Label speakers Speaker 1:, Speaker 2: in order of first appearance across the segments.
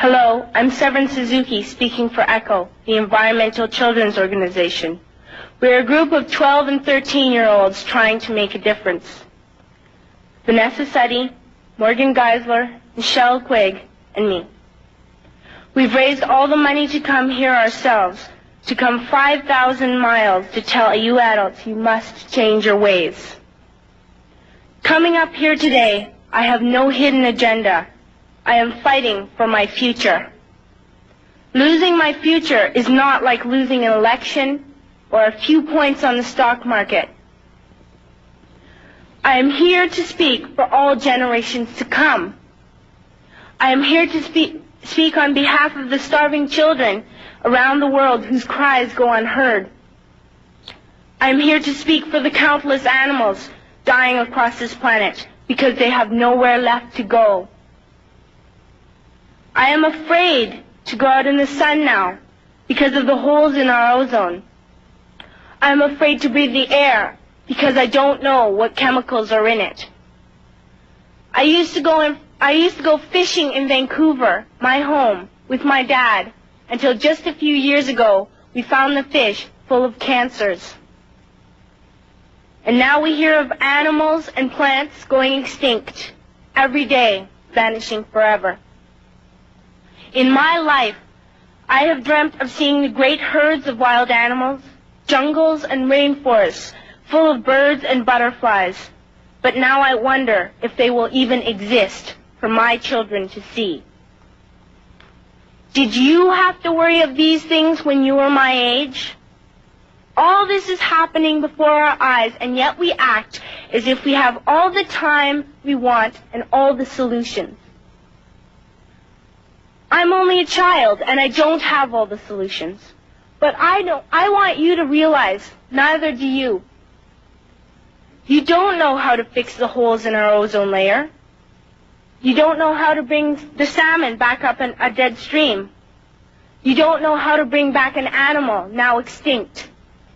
Speaker 1: Hello, I'm Severin Suzuki speaking for ECHO, the Environmental Children's Organization. We're a group of 12 and 13-year-olds trying to make a difference. Vanessa Suddy, Morgan Geisler, Michelle Quigg, and me. We've raised all the money to come here ourselves, to come 5,000 miles to tell you adults you must change your ways. Coming up here today, I have no hidden agenda. I am fighting for my future. Losing my future is not like losing an election or a few points on the stock market. I am here to speak for all generations to come. I am here to speak on behalf of the starving children around the world whose cries go unheard. I am here to speak for the countless animals dying across this planet because they have nowhere left to go. I am afraid to go out in the sun now because of the holes in our ozone. I am afraid to breathe the air because I don't know what chemicals are in it. I used to go fishing in Vancouver, my home, with my dad, until just a few years ago we found the fish full of cancers. And now we hear of animals and plants going extinct every day, vanishing forever. In my life, I have dreamt of seeing the great herds of wild animals, jungles and rainforests full of birds and butterflies. But now I wonder if they will even exist for my children to see. Did you have to worry of these things when you were my age? All this is happening before our eyes, and yet we act as if we have all the time we want and all the solutions. I'm only a child, and I don't have all the solutions. But I want you to realize, neither do you. You don't know how to fix the holes in our ozone layer. You don't know how to bring the salmon back up in a dead stream. You don't know how to bring back an animal now extinct.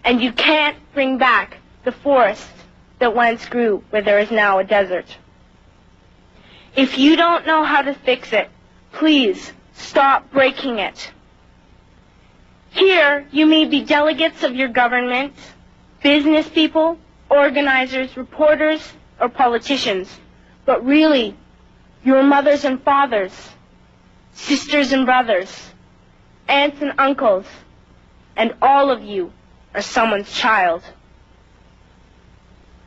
Speaker 1: And you can't bring back the forest that once grew where there is now a desert. If you don't know how to fix it, please stop breaking it. Here, you may be delegates of your government, business people, organizers, reporters, or politicians, but really, your mothers and fathers, sisters and brothers, aunts and uncles, and all of you are someone's child.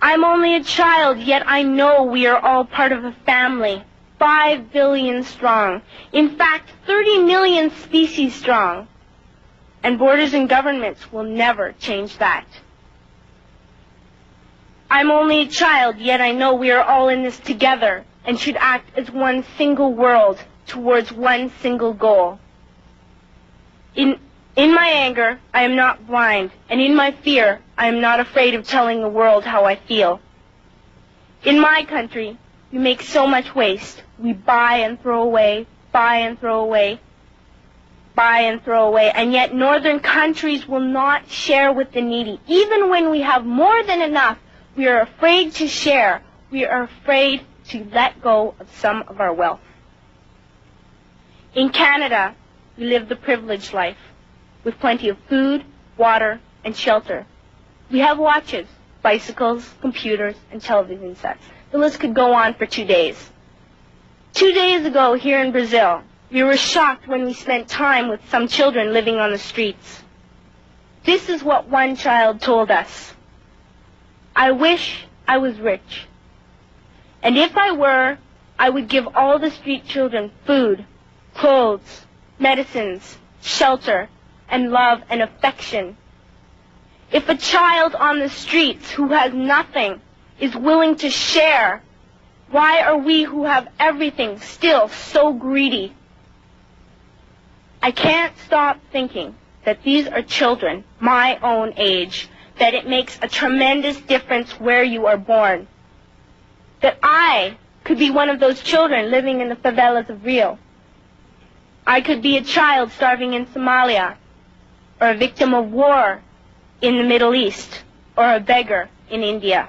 Speaker 1: I'm only a child, yet I know we are all part of a family. 5 billion strong. In fact, 30 million species strong. And borders and governments will never change that. I'm only a child, yet I know we are all in this together and should act as one single world towards one single goal. In my anger, I am not blind, and in my fear, I am not afraid of telling the world how I feel. In my country, we make so much waste. We buy and throw away, buy and throw away, buy and throw away, and yet northern countries will not share with the needy. Even when we have more than enough, we are afraid to share. We are afraid to let go of some of our wealth. In Canada, we live the privileged life, with plenty of food, water, and shelter. We have watches, bicycles, computers, and television sets. The list could go on for 2 days. 2 days ago, here in Brazil, we were shocked when we spent time with some children living on the streets. This is what one child told us. I wish I was rich. And if I were, I would give all the street children food, clothes, medicines, shelter, and love and affection. If a child on the streets who has nothing is willing to share, why are we who have everything still so greedy? I can't stop thinking that these are children my own age, that it makes a tremendous difference where you are born. That I could be one of those children living in the favelas of Rio. I could be a child starving in Somalia, or a victim of war in the Middle East, or a beggar in India.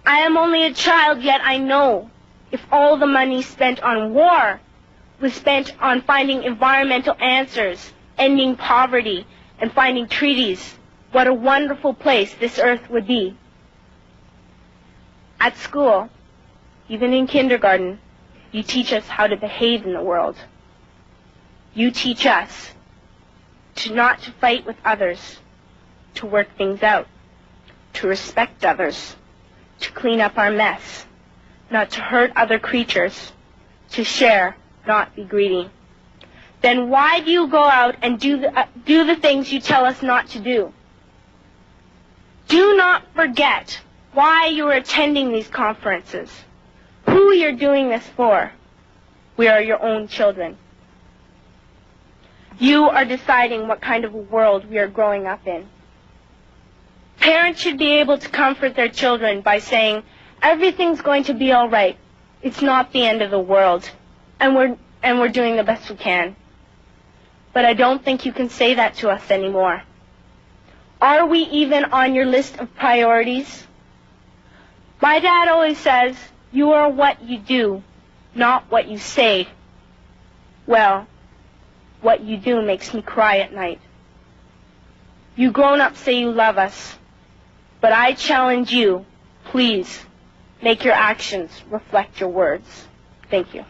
Speaker 1: I am only a child, yet I know if all the money spent on war was spent on finding environmental answers, ending poverty, and finding treaties, what a wonderful place this earth would be. At school, even in kindergarten, you teach us how to behave in the world. You teach us not to fight with others, to work things out, to respect others, to clean up our mess, not to hurt other creatures, to share, not be greedy. Then why do you go out and do the things you tell us not to do? Do not forget why you are attending these conferences, who you're doing this for. We are your own children. You are deciding what kind of a world we are growing up in. Parents should be able to comfort their children by saying, everything's going to be all right. It's not the end of the world, and we're doing the best we can. But I don't think you can say that to us anymore. Are we even on your list of priorities? My dad always says, you are what you do, not what you say. Well, what you do makes me cry at night. You grown-ups say you love us, but I challenge you, please, make your actions reflect your words. Thank you.